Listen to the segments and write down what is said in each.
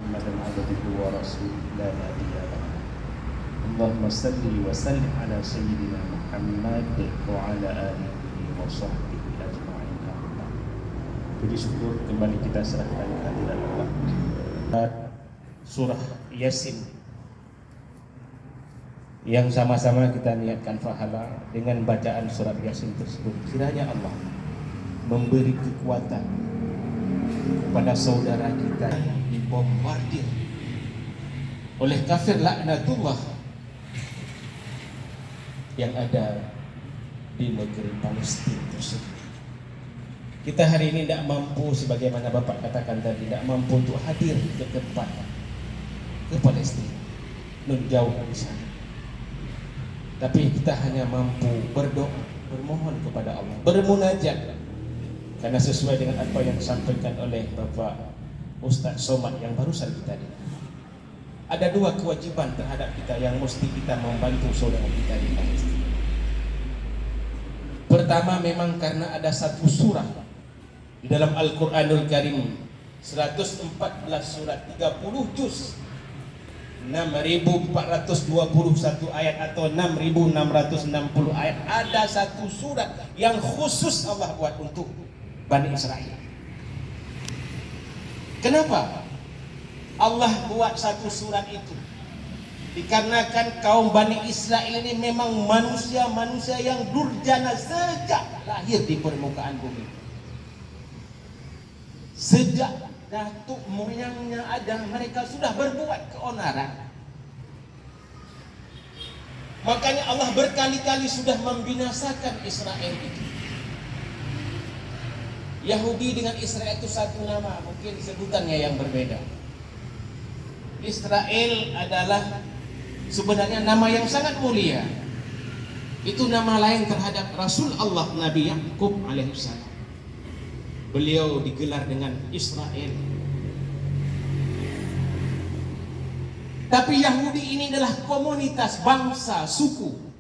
محمدا عبده ورسوله لا نبي بعده. اللهم صل وسلم على سيدنا محمد وعلى آله وصحبه ajma'in. Puji syukur kembali kita serahkan kehadirat Allah. Surah Yasin yang sama-sama kita niatkan pahala dengan bacaan surat Yasin tersebut. Kiranya Allah memberi kekuatan kepada saudara kita yang dibombardir oleh kafir laknatullah yang ada di negeri Palestina tersebut. Kita hari ini tidak mampu, sebagaimana Bapak katakan tadi, tidak mampu untuk hadir ke tempat ke Palestina, jauh di sana. Tapi kita hanya mampu berdoa, bermohon kepada Allah, bermunajat. Karena sesuai dengan apa yang disampaikan oleh Bapak Ustaz Somad yang barusan kita dengar, ada dua kewajiban terhadap kita yang mesti kita membantu saudara kita di Palestina. Pertama, memang karena ada satu surah di dalam Al-Quranul Karim, 114 surat, 30 juz, 6.421 ayat atau 6.660 ayat. Ada satu surat yang khusus Allah buat untuk Bani Israel. Kenapa Allah buat satu surat itu? Dikarenakan kaum Bani Israel ini memang manusia-manusia yang durjana sejak lahir di permukaan bumi. Sejak datuk moyangnya ada, mereka sudah berbuat keonaran. Makanya Allah berkali-kali sudah membinasakan Israel itu. Yahudi dengan Israel itu satu nama, mungkin sebutannya yang berbeda. Israel adalah sebenarnya nama yang sangat mulia. Itu nama lain terhadap Rasul Allah Nabi Yakub alaihissalam. Beliau digelar dengan Israel. Tapi Yahudi ini adalah komunitas, bangsa, suku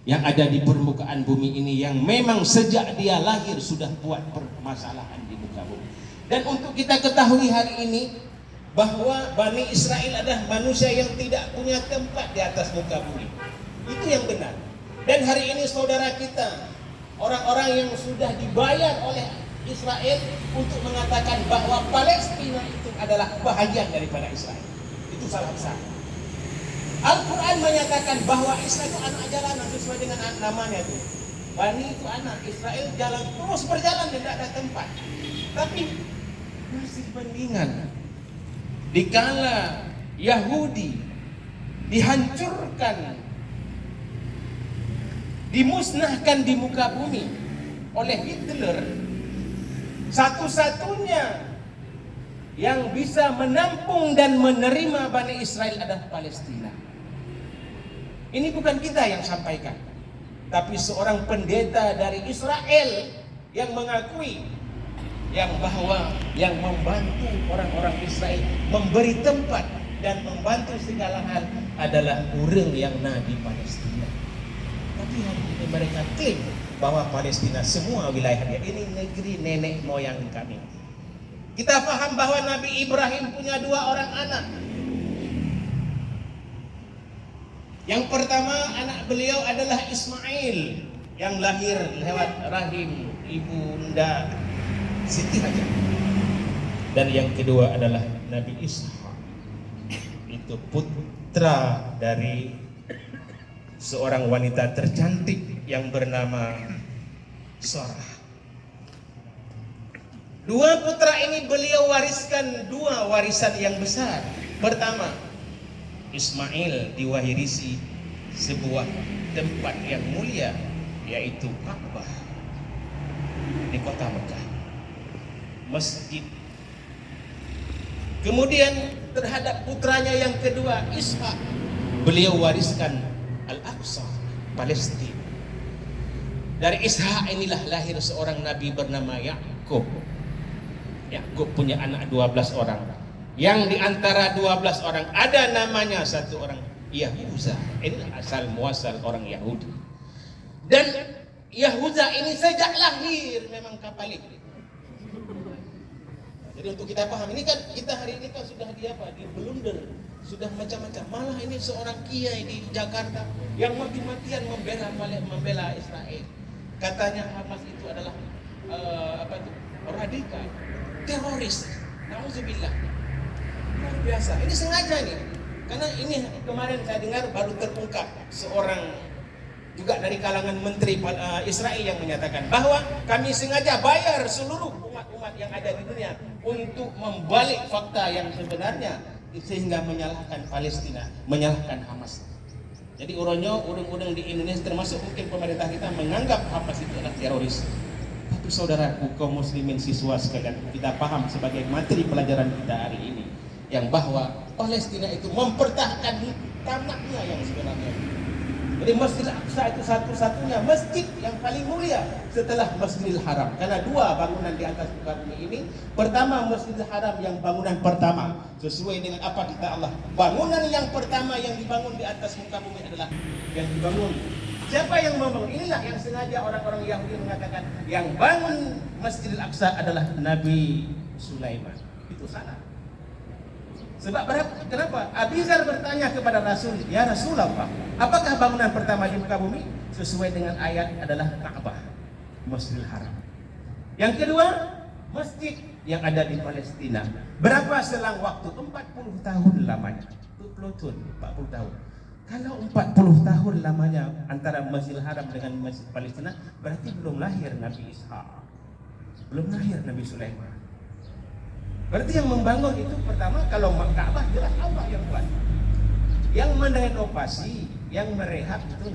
yang ada di permukaan bumi ini, yang memang sejak dia lahir sudah buat permasalahan di muka bumi. Dan untuk kita ketahui hari ini bahwa Bani Israel adalah manusia yang tidak punya tempat di atas muka bumi. Itu yang benar. Dan hari ini saudara kita, orang-orang yang sudah dibayar oleh Israel untuk mengatakan bahwa Palestina itu adalah bahagian daripada Israel. Itu salah besar. Al-Quran menyatakan bahwa Israel itu anak jalanan sesuai dengan namanya itu. Bani itu anak, Israel jalan terus berjalan dan tidak ada tempat. Tapi masih bandingan. Dikala Yahudi dihancurkan, dimusnahkan di muka bumi oleh Hitler, satu-satunya yang bisa menampung dan menerima Bani Israel adalah Palestina. Ini bukan kita yang sampaikan, tapi seorang pendeta dari Israel yang mengakui bahwa yang membantu orang-orang Israel, memberi tempat dan membantu segala hal adalah orang yang ada di Palestina. Tapi hari ini mereka klaim bahwa Palestina semua wilayah dia ini negeri nenek moyang kami. Kita paham bahwa Nabi Ibrahim punya dua orang anak. Yang pertama anak beliau adalah Ismail yang lahir lewat rahim ibunda Siti Hajar. Dan yang kedua adalah Nabi Ishak. Itu putra dari seorang wanita tercantik yang bernama Sarah. Dua putra ini beliau wariskan dua warisan yang besar. Pertama, Ismail diwarisi sebuah tempat yang mulia, yaitu Ka'bah di kota Mekah, masjid. Kemudian terhadap putranya yang kedua, Ishak, beliau wariskan Al-Aqsa, Palestina. Dari Ishak inilah lahir seorang nabi bernama Yakub. Yakub punya anak 12 orang. Yang di antara 12 orang ada namanya satu orang Yahuza. Ini asal muasal orang Yahudi. Dan Yahuza ini sejak lahir memang Katolik. Jadi untuk kita paham, ini kan kita hari ini kan sudah di apa? Di blunder, sudah macam-macam. Malah ini seorang kiai di Jakarta yang mati-matian membela Israel. Katanya Hamas itu adalah radikal, teroris. Nauzubillah. Luar biasa. Ini sengaja nih. Karena ini kemarin saya dengar baru terungkap seorang juga dari kalangan menteri Israel yang menyatakan bahwa kami sengaja bayar seluruh umat-umat yang ada di dunia untuk membalik fakta yang sebenarnya sehingga menyalahkan Palestina, menyalahkan Hamas. Jadi orang-orang di Indonesia termasuk mungkin pemerintah kita menganggap Hamas itu adalah teroris. Tapi saudaraku kaum muslimin siswa sekalian, kita paham sebagai materi pelajaran kita hari ini yang bahwa Palestina itu mempertahankan tanahnya yang sebenarnya. Jadi Masjid Al-Aqsa itu satu-satunya masjid yang paling mulia setelah Masjidil Haram. Karena dua bangunan di atas muka bumi ini. Pertama Masjidil Haram yang bangunan pertama sesuai dengan apa kata Allah. Bangunan yang pertama yang dibangun di atas muka bumi adalah yang dibangun. Siapa yang membangun? Inilah yang sengaja orang-orang Yahudi mengatakan yang bangun Masjidil Aqsa adalah Nabi Sulaiman. Itu salah. Sebab kenapa? Abizar bertanya kepada Rasul, ya Rasulullah, apakah bangunan pertama di muka bumi? Sesuai dengan ayat adalah Ka'bah, Masjidil Haram. Yang kedua, masjid yang ada di Palestina. Berapa selang waktu? 40 tahun lamanya. 40 tahun. Kalau 40 tahun lamanya antara Masjidil Haram dengan Masjid Palestina, berarti belum lahir Nabi Ishak. Belum lahir Nabi Sulaiman. Berarti yang membangun itu pertama kalau Ka'bah jelas Allah yang buat. Yang merenovasi, yang merehab itu